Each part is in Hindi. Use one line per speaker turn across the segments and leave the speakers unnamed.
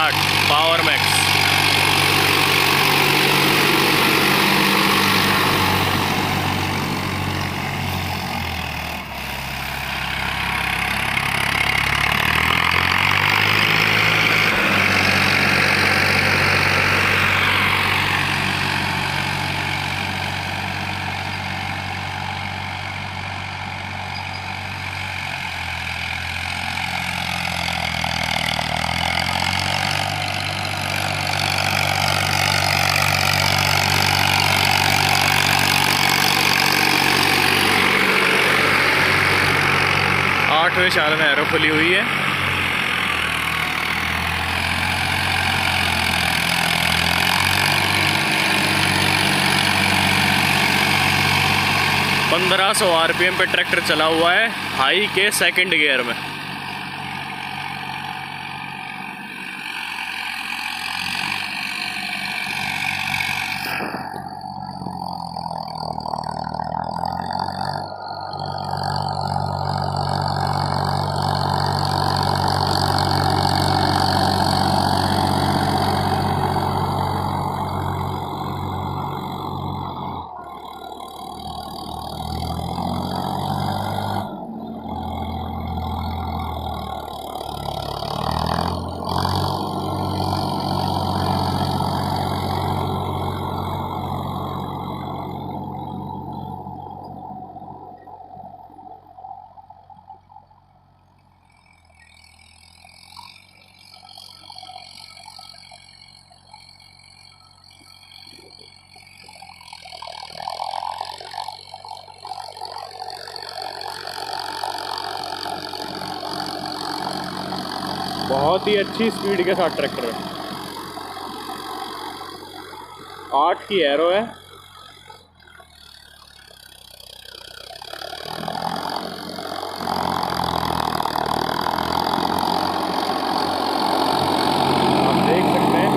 160 पावर मैक्स। आठवें साल में एरो खुली हुई है। ₹1500 RPM पे ट्रैक्टर चला हुआ है, हाई के सेकंड गियर में। बहुत ही अच्छी स्पीड के साथ ट्रैक्टर है। 8 की एरो है। आप देख सकते हैं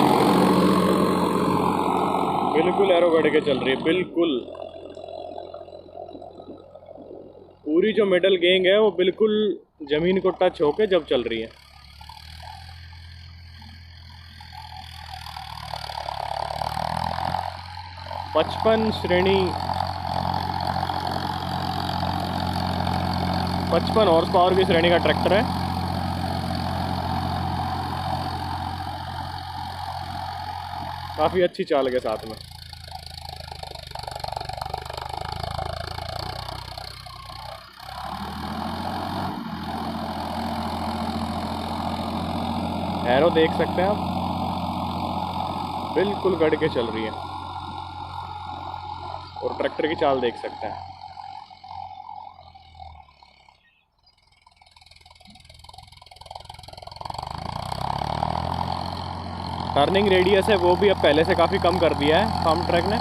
बिल्कुल एरो गड़ के चल रही है, बिल्कुल। पूरी जो मिडल गेंग है वो बिल्कुल जमीन को टच होके जब चल रही है। पचपन हॉर्स पावर की श्रेणी का ट्रैक्टर है। काफ़ी अच्छी चाल के साथ में। एरो देख सकते हैं आप, बिल्कुल गड़ के चल रही है। और ट्रैक्टर की चाल देख सकते हैं। टर्निंग रेडियस है वो भी अब पहले से काफ़ी कम कर दिया है फार्म ट्रैक ने।